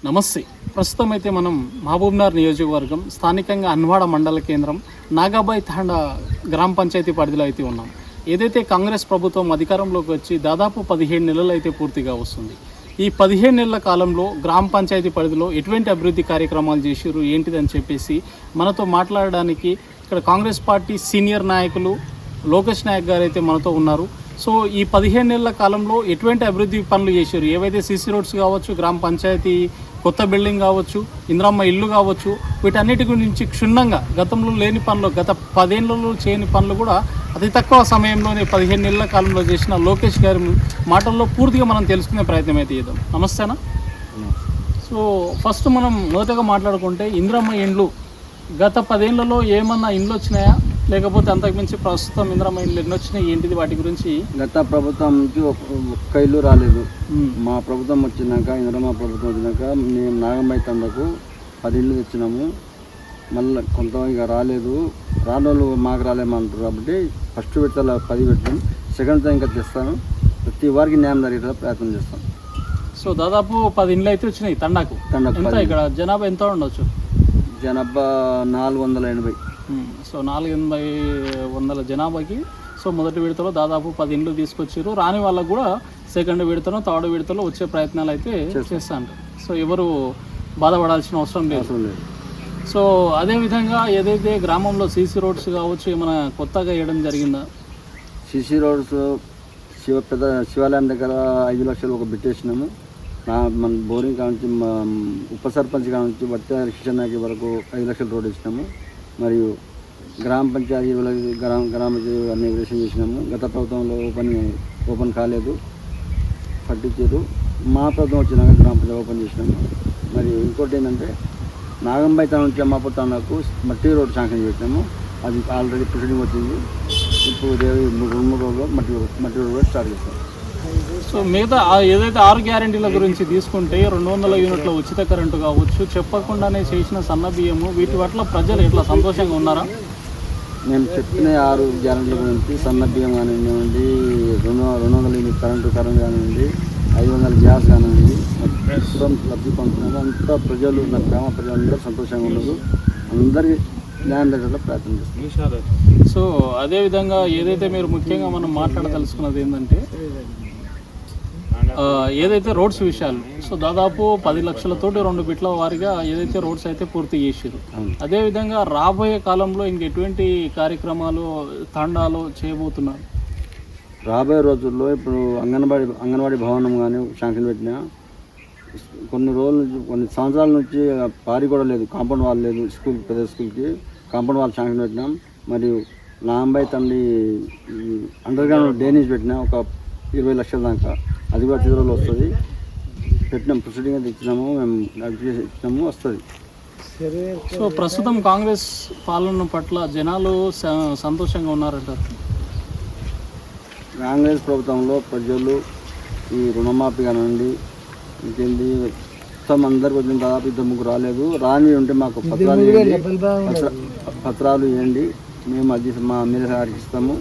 నమస్తే. ప్రస్తుతం అయితే మనం మహబూబ్నగర్ నియోజకవర్గం స్థానికంగా అన్వాడ మండల కేంద్రం నాగాబాయి తాండా గ్రామ పంచాయతీ పరిధిలో అయితే ఉన్నాం. ఏదైతే కాంగ్రెస్ ప్రభుత్వం అధికారంలోకి వచ్చి దాదాపు 17 నెలలు అయితే పూర్తిగా వస్తుంది. ఈ 17 నెలల కాలంలో గ్రామ పంచాయతీ పరిధిలో ఎటువంటి అభివృద్ధి కార్యక్రమాలు చేశారు ఏంటిదని చెప్పేసి మనతో మాట్లాడడానికి ఇక్కడ కాంగ్రెస్ పార్టీ సీనియర్ నాయకులు లోకేష్ నాయక్ గారు అయితే మనతో ఉన్నారు. సో ఈ 17 నెలల కాలంలో ఎటువంటి అభివృద్ధి పనులు చేశారు, ఏవైతే సీసీ రోడ్స్ కావచ్చు, గ్రామ పంచాయతీ కొత్త బిల్డింగ్ కావచ్చు, ఇంద్రమ్మ ఇల్లు కావచ్చు, వీటన్నిటి గురించి క్షుణ్ణంగా గతంలో లేని పనులు, గత 10 ఏళ్లలో చేయని పనులు కూడా అతి తక్కువ సమయంలోనే 15 నెలల కాలంలో చేసిన లోకేష్ గారి మాటల్లో పూర్తిగా మనం తెలుసుకునే ప్రయత్నం అయితే చేద్దాం. నమస్తేనా. సో ఫస్ట్ మనం మొదటగా మాట్లాడుకుంటే ఇంద్రమ్మ ఇండ్లు గత 10 ఏళ్లలో ఏమన్నా ఇండ్లు వచ్చినాయా, లేకపోతే అంతకుమించి ప్రస్తుతం ఇంద్రమ్మ ఇండ్లు ఎన్ని వచ్చినాయి, ఏంటిది వాటి గురించి? గత ప్రభుత్వం నుంచి ఒక్క ఇల్లు రాలేదు. మా ప్రభుత్వం వచ్చినాక, ఇంద్రమ్మ ప్రభుత్వం వచ్చినాక మేము నాగంబాయి తండకు 10 ఇళ్ళు తెచ్చినాము. మళ్ళీ కొంత ఇక రాలేదు, రాని వాళ్ళు మాకు రాలేమంటారు కాబట్టి ఫస్ట్ పెట్టాల 10 పెట్టాం. సెకండ్ టైం ఇంకా తెస్తాను. ప్రతి వారికి న్యాయం జరిగేలా ప్రయత్నం చేస్తాను. సో దాదాపు 10 ఇండ్లు అయితే వచ్చినాయి తండాకు. ఎంత ఇక్కడ జనాభా ఎంత ఉండొచ్చు? జనాభా 480. సో 480 జనాభాకి సో మొదటి విడతలో దాదాపు 10 ఇండ్లు తీసుకొచ్చారు. రాని వాళ్ళకు కూడా సెకండ్ విడతలో, థర్డ్ విడతలో వచ్చే ప్రయత్నాలు అయితే చేస్తాను. సో ఎవరు బాధపడాల్సిన అవసరం లేదు. సో అదేవిధంగా ఏదైతే గ్రామంలో సీసీ రోడ్స్ కావచ్చు ఏమైనా కొత్తగా వేయడం జరిగిందా? సీసీ రోడ్స్ పెద్ద శివాలయం దగ్గర 5 లక్షలు ఒక పెట్టేసినాము. మన బోరింగ్ కానుంచి ఉప సర్పంచ్ కానుంచి బట్ట కిషన్ వరకు 5 లక్షల రోడ్ ఇచ్చినాము. మరియు గ్రామ పంచాయతీ గ్రామ పంచాయతీ అన్ని విషయం చేసినాము. గత ప్రభుత్వంలో ఓపెన్ కాలేదు, పట్టించారు. మా ప్రభుత్వం వచ్చినాక గ్రామ పంచాయతీ ఓపెన్ చేసినాము. మరియు ఇంకోటి ఏంటంటే నాగంబాయి తాను నుంచి అమ్మాపూర్ తాండాకు మట్టి రోడ్ శాంక్షన్ పెట్టినాము. అది ఆల్రెడీ ప్రొసీడింగ్ వచ్చింది. ఇప్పుడు 2-3 రోజుల్లో మట్టి రోడ్ కూడా స్టార్ట్ చేస్తాం. సో మిగతా ఏదైతే 6 గ్యారెంటీల గురించి తీసుకుంటే 200 యూనిట్ల ఉచిత కరెంటు కావచ్చు, చెప్పకుండానే చేసిన సన్న బియ్యము, వీటి పట్ల ప్రజలు ఎట్లా సంతోషంగా ఉన్నారా? మేము చెప్పిన 6 గ్యారెంటీల గురించి సన్న బియ్యం కానివ్వండి, 200 యూనిట్ కరెంటు కానివ్వండి, 500 గ్యాస్ కానివ్వండి, మొత్తం లబ్ధి పొందుతున్నారు. అంతా ప్రజలు, నా గ్రామ ప్రజలందరూ సంతోషంగా ఉన్నారు. అందరికీ న్యాయం జరిగేలా ప్రయత్నం చేస్తారు. సో అదేవిధంగా ఏదైతే మీరు ముఖ్యంగా మనం మాట్లాడదలుచుకున్నది ఏంటంటే ఏదైతే రోడ్స్ విషయాలు, సో దాదాపు 10 లక్షలతోటి 2 బిట్ల వారిగా ఏదైతే రోడ్స్ అయితే పూర్తి చేసారు. అదేవిధంగా రాబోయే కాలంలో ఇంకెటువంటి కార్యక్రమాలు తాండాలో చేయబోతున్నారు? రాబోయే రోజుల్లో ఇప్పుడు అంగన్వాడీ భవనం కానీ శాంక్షన్ పెట్టినా, కొన్ని సంవత్సరాల నుంచి పారి కూడా లేదు, కాంపౌండ్ వాల్ లేదు. పెద్ద స్కూల్కి కాంపౌండ్ వాల్ శాంక్షన్ పెట్టినాం. మరియు నాంబాయి తండ్రి అండర్ గ్రౌండ్ డ్రైనేజ్ పెట్టినా ఒక 20 లక్షల దాకా, అది కూడా చివరిలో వస్తుంది. పెట్టినాం, ప్రొసీడింగ్ ఇచ్చినాము, మేము ఇచ్చినాము, వస్తుంది. సో ప్రస్తుతం కాంగ్రెస్ పాలన పట్ల జనాలు సంతోషంగా ఉన్నారంటారు? కాంగ్రెస్ ప్రభుత్వంలో ప్రజలు ఈ రుణమాఫీ కానివ్వండి, ఇంకేంటి మొత్తం అందరికి వచ్చిన దాదాపు 2-3 రాలేదు. రాని ఉంటే మాకు పత్రాలు ఇవ్వండి, మేము అది మా మీద గారికి ఇస్తాము,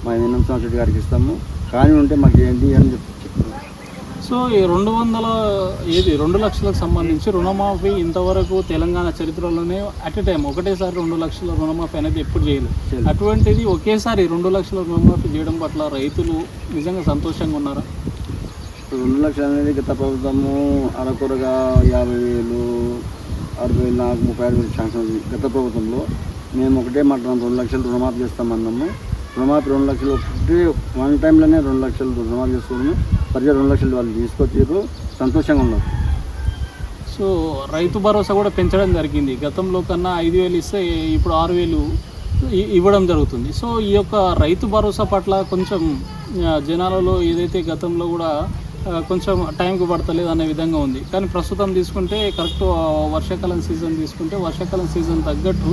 మా ఎన్ఎం రెడ్డి గారికి ఇస్తాము, కానీ ఉంటే మాకు ఏంటి అని చెప్తున్నాం. సో ఈ 2 లక్షలకు సంబంధించి రుణమాఫీ ఇంతవరకు తెలంగాణ చరిత్రలోనే అట్ ఎ టైం ఒకటేసారి 2 లక్షల రుణమాఫీ అనేది ఎప్పుడు చేయలేదు. అటువంటిది ఒకేసారి 2 లక్షల రుణమాఫీ చేయడం పట్ల రైతులు నిజంగా సంతోషంగా ఉన్నారా? 2 లక్షలు అనేది గత ప్రభుత్వము అరకొరగా 50,000, 60,000, నాకు 35,000 శాంక్షన్ ఉంది. గత ప్రభుత్వంలో మేము ఒకటే మాట్లాడాము, 2 లక్షలు రుణమాఫీ చేస్తామన్నాము. రుణమాఫీ 2 లక్షలు ఒకటి వన్ టైంలోనే 2 లక్షలు రుణమాఫీ చేసుకోవడము. ప్రజలు 2 లక్షలు వాళ్ళు తీసుకొచ్చారు, సంతోషంగా ఉన్నారు. సో రైతు భరోసా కూడా పెంచడం జరిగింది. గతంలో కన్నా 5,000 ఇస్తే ఇప్పుడు 6,000 ఇవ్వడం జరుగుతుంది. సో ఈ యొక్క రైతు భరోసా పట్ల కొంచెం జనాలలో ఏదైతే గతంలో కూడా కొంచెం టైంకి పడతలేదు అనే విధంగా ఉంది. కానీ ప్రస్తుతం తీసుకుంటే కరెక్ట్ వర్షాకాలం సీజన్ తీసుకుంటే వర్షాకాలం సీజన్ తగ్గట్టు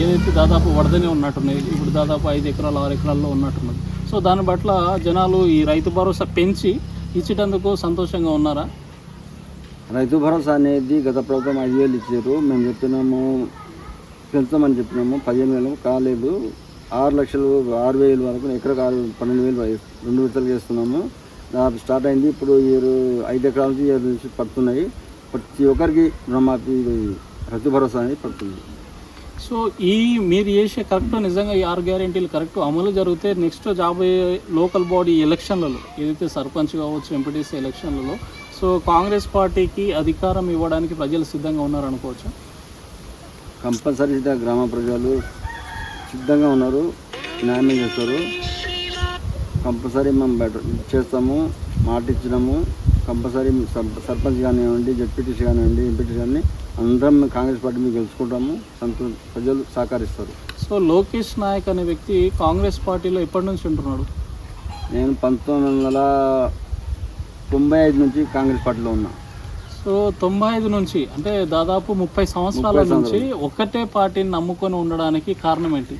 ఏదైతే దాదాపు వడదనే ఉన్నట్టున్నది. ఇప్పుడు దాదాపు 5 ఎకరాలు 6 ఎకరాల్లో ఉన్నట్టున్నది. సో దాని పట్ల జనాలు ఈ రైతు భరోసా పెంచి ఇచ్చేటందుకు సంతోషంగా ఉన్నారా? రైతు భరోసా అనేది గత ప్రభుత్వం 5,000 ఇచ్చారు. మేము చెప్పినాము పెంచుతామని చెప్పినాము, 15,000 కాలేదు. 6 లక్షలు 6,000 వరకు ఎకరకు 12,000 2 విడతలు చేస్తున్నాము. దాదాపు స్టార్ట్ అయింది. ఇప్పుడు 5 ఎకరాల నుంచి 7 నుంచి పడుతున్నాయి. ప్రతి ఒక్కరికి రుణమాఫీ రైతు భరోసా అనేది పడుతుంది. సో మీరు చేసే కరెక్ట్, నిజంగా ఈ 6 గ్యారెంటీలు కరెక్ట్ అమలు జరిగితే నెక్స్ట్ రాబోయే లోకల్ బాడీ ఎలక్షన్లలో ఏదైతే సర్పంచ్ కావచ్చు, ఎంపీటీసీ ఎలక్షన్లలో సో కాంగ్రెస్ పార్టీకి అధికారం ఇవ్వడానికి ప్రజలు సిద్ధంగా ఉన్నారనుకోవచ్చు. కంపల్సరీ గ్రామ ప్రజలు సిద్ధంగా ఉన్నారు, న్యాయం చేస్తారు. కంపల్సరీ మేము చేస్తాము, మాట ఇచ్చినాము. కంపల్సరీ సర్పంచ్ కానివ్వండి, జడ్పీటీసీ కానివ్వండి, ఎంపీటీసీ కానీ అందరం కాంగ్రెస్ పార్టీ మీద గెలుచుకుంటాము. ప్రజలు సహకరిస్తారు. సో లోకేష్ నాయక్ అనే వ్యక్తి కాంగ్రెస్ పార్టీలో ఎప్పటి నుంచి ఉంటున్నాడు? నేను 1995 నుంచి కాంగ్రెస్ పార్టీలో ఉన్నా. సో 95 నుంచి అంటే దాదాపు 30 సంవత్సరాల నుంచి ఒక్కటే పార్టీని నమ్ముకొని ఉండడానికి కారణం ఏంటి?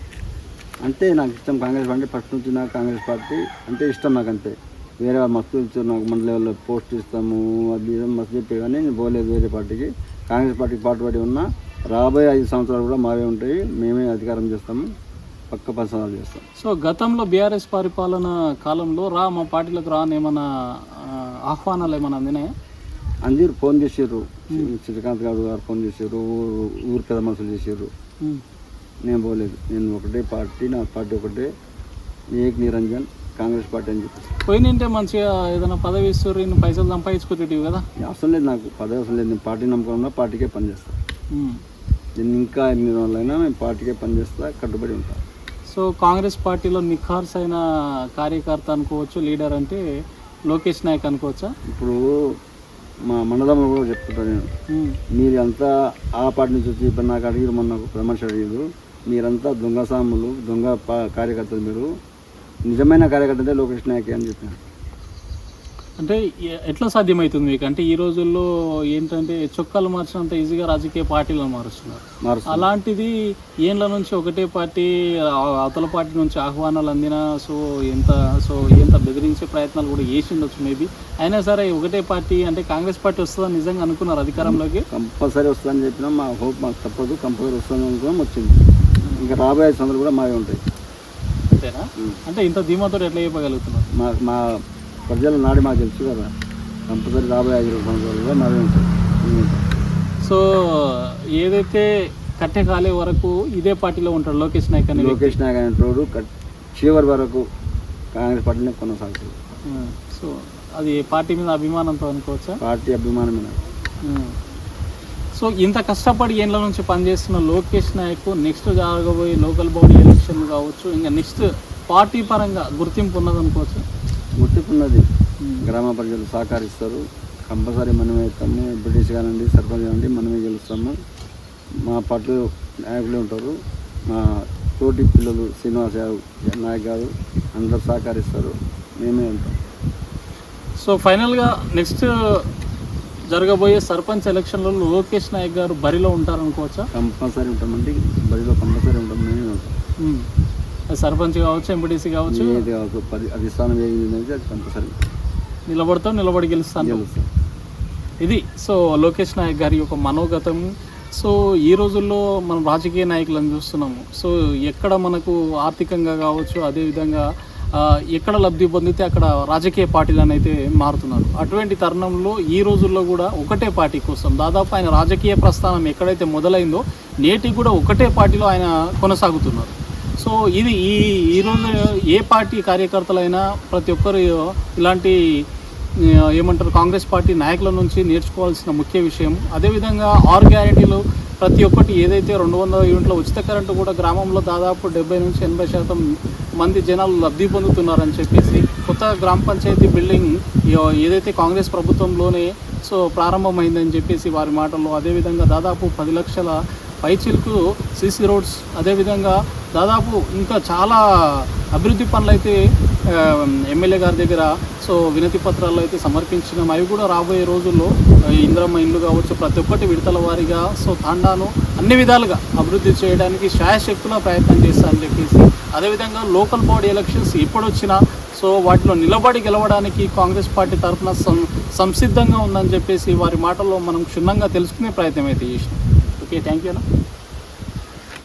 అంటే నాకు ఇష్టం కాంగ్రెస్ పార్టీ. ఫస్ట్ నుంచి నాకు కాంగ్రెస్ పార్టీ అంటే ఇష్టం. నాకు అంతే, వేరే మస్తు ఇచ్చారు నాకు, మండల లెవెల్లో పోస్ట్ ఇస్తాము అది మస్తు చెప్పే కానీ నేను పోలేదు వేరే పార్టీకి. కాంగ్రెస్ పార్టీకి పాటుపడి ఉన్నా. రాబోయే 5 సంవత్సరాలు కూడా మావే ఉంటాయి, మేమే అధికారం చేస్తాము, పక్క 10 సంవత్సరాలు చేస్తాం. సో గతంలో బీఆర్ఎస్ పరిపాలన కాలంలో మా పార్టీలకు ఏమన్నా ఆహ్వానాలు ఏమైనా అందినాయా? అందరూ ఫోన్ చేసారు, శ్రీకాంత్ గారు ఫోన్ చేశారు, ఊరు పెద్ద మనుషులు చేశారు. నేను పోలేదు. నేను ఒకటే పార్టీ, నా పార్టీ ఒకటే, ఏక్ నిరంజన్ కాంగ్రెస్ పార్టీ అని చెప్పి. పోయినంటే మంచిగా ఏదైనా పదవి ఇస్తారు, పైసలు సంపాదించుకుంటేవి కదా. అవసరం లేదు, నాకు పదవి అవసరం లేదు. నేను పార్టీ నమ్మకం పార్టీకే పనిచేస్తాను. నేను ఇంకా 8 రోజులైనా నేను పార్టీకే పనిచేస్తా, కట్టుబడి ఉంటాను. సో కాంగ్రెస్ పార్టీలో నిఖార్స్ అయిన కార్యకర్త అనుకోవచ్చు, లీడర్ అంటే లోకేష్ నాయక్ అనుకోవచ్చా? ఇప్పుడు మా మండలంలో కూడా చెప్తుంటాను నేను, మీరు అంతా ఆ పార్టీ నుంచి వచ్చి ఇప్పుడు నాకు అడిగారు, మొన్న ప్రమర్శ అడిగారు, మీరంతా దొంగ సాములు, దొంగ కార్యకర్తలు, మీరు నిజమైన కార్యకర్త అంటే లోకేష్ నాయక్ అని చెప్పాను. అంటే ఎట్లా సాధ్యమవుతుంది మీకు? అంటే ఈ రోజుల్లో ఏంటంటే చొక్కాలు మార్చినంత ఈజీగా రాజకీయ పార్టీలను మారుస్తున్నారు. అలాంటిది ఏళ్ళ నుంచి ఒకటే పార్టీ, అవతల పార్టీ నుంచి ఆహ్వానాలు అందినా ఎంత బెదిరించే ప్రయత్నాలు కూడా చేసి ఉండొచ్చు మేబీ. అయినా సరే ఒకటే పార్టీ అంటే కాంగ్రెస్ పార్టీ వస్తుందని నిజంగా అనుకున్నారు అధికారంలోకి? కంపల్సరీ వస్తుందని చెప్పినా మా హోప్ మాకు తప్పదు, కంపల్సరీ వస్తుందని అనుకున్నాం, వచ్చింది. ఇంకా రాబోయే 5 సంవత్సరాలు కూడా మావే ఉంటాయి. అంతేనా? అంటే ఇంత ధీమాతో ఎట్లా చెప్పగలుగుతున్నారు? మా ప్రజల నాడి మాకు తెలుసు కదా, కంపల్సరీ రాబోయే 5 సంవత్సరాలు కూడా మావే ఉంటాయి. సో ఏదైతే కట్టె కాలే వరకు ఇదే పార్టీలో ఉంటాడు లోకేష్ నాయక్ అని. లోకేష్ నాయక్ అనేటోడు చివరి వరకు కాంగ్రెస్ పార్టీని కొనసాగుతుంది. సో అది పార్టీ మీద అభిమానంతో అనుకోవచ్చా? పార్టీ అభిమానమే. సో ఇంత కష్టపడి ఏళ్ళ నుంచి పనిచేస్తున్న లోకేష్ నాయక్ నెక్స్ట్ జరగబోయే లోకల్ బాడీ ఎలక్షన్ కావచ్చు, ఇంకా నెక్స్ట్ పార్టీ పరంగా గుర్తింపు ఉన్నది అనుకోవచ్చు? గుర్తింపు ఉన్నది. గ్రామ ప్రజలు సహకరిస్తారు, కంపల్సరీ మనమే ఇస్తాము. బ్రిటిష్ కానివ్వండి, సర్పంచ్ కానివ్వండి, మనమే గెలుస్తాము. మా పార్టీలో నాయకులే ఉంటారు, మా తోటి పిల్లలు శ్రీనివాస్ నాయక్ గారు అందరూ సహకరిస్తారు, మేమే ఉంటాం. సో ఫైనల్గా నెక్స్ట్ జరగబోయే సర్పంచ్ ఎలక్షన్లో లోకేష్ నాయక్ గారు బరిలో ఉంటారనుకోవచ్చా? కంపల్సరీ ఉంటామండి, బరిలో కంపల్సరీ ఉంటాం, మేమే ఉంటాం. సర్పంచ్ కావచ్చు, ఎంపీటీసీ కావచ్చు, ఏది కావచ్చు, అధిష్టానం ఏది అది కంపల్సరీ నిలబడి గెలుస్తాను. ఇది సో లోకేష్ నాయక్ గారి యొక్క మనోగతం. సో ఈ రోజుల్లో మనం రాజకీయ నాయకులను చూస్తున్నాము. సో ఎక్కడ మనకు ఆర్థికంగా కావచ్చు, అదేవిధంగా ఎక్కడ లబ్ధి పొందితే అక్కడ రాజకీయ పార్టీలను అయితే మారుతున్నారు. అటువంటి తరుణంలో ఈ రోజుల్లో కూడా ఒకటే పార్టీ కోసం దాదాపు ఆయన రాజకీయ ప్రస్థానం ఎక్కడైతే మొదలైందో నేటికి కూడా ఒకటే పార్టీలో ఆయన కొనసాగుతున్నారు. సో ఇది ఈరోజు ఏ పార్టీ కార్యకర్తలైనా ప్రతి ఒక్కరు ఇలాంటి ఏమంటారు కాంగ్రెస్ పార్టీ నాయకుల నుంచి నేర్చుకోవాల్సిన ముఖ్య విషయం. అదేవిధంగా 6 గ్యారెంటీలు ప్రతి ఒక్కటి ఏదైతే 200 యూనిట్ల ఉచిత కరెంటు కూడా గ్రామంలో దాదాపు 70 నుంచి 80% మంది జనాలు లబ్ధి పొందుతున్నారని చెప్పేసి కొత్త గ్రామ పంచాయతీ బిల్డింగ్ ఏదైతే కాంగ్రెస్ ప్రభుత్వంలోనే సో ప్రారంభమైందని చెప్పేసి వారి మాటల్లో, అదేవిధంగా దాదాపు 10 లక్షల పైచిలకు సీసీ రోడ్స్, అదేవిధంగా దాదాపు ఇంకా చాలా అభివృద్ధి పనులు అయితే ఎమ్మెల్యే గారి దగ్గర సో వినతి పత్రాలు అయితే సమర్పించినాం. అవి కూడా రాబోయే రోజుల్లో ఇంద్రమ్మ ఇండ్లు కావచ్చు ప్రతి ఒక్కటి విడతల వారీగా సో తాండాను అన్ని విధాలుగా అభివృద్ధి చేయడానికి శాయశక్తుల ప్రయత్నం చేస్తారని చెప్పేసి, అదేవిధంగా లోకల్ బాడీ ఎలక్షన్స్ ఎప్పుడొచ్చినా సో వాటిలో నిలబడి గెలవడానికి కాంగ్రెస్ పార్టీ తరఫున సంసిద్ధంగా ఉందని చెప్పేసి వారి మాటల్లో మనం క్షుణ్ణంగా తెలుసుకునే ప్రయత్నం అయితే చేసినాం. ఓకే, థ్యాంక్ యూ అన్న.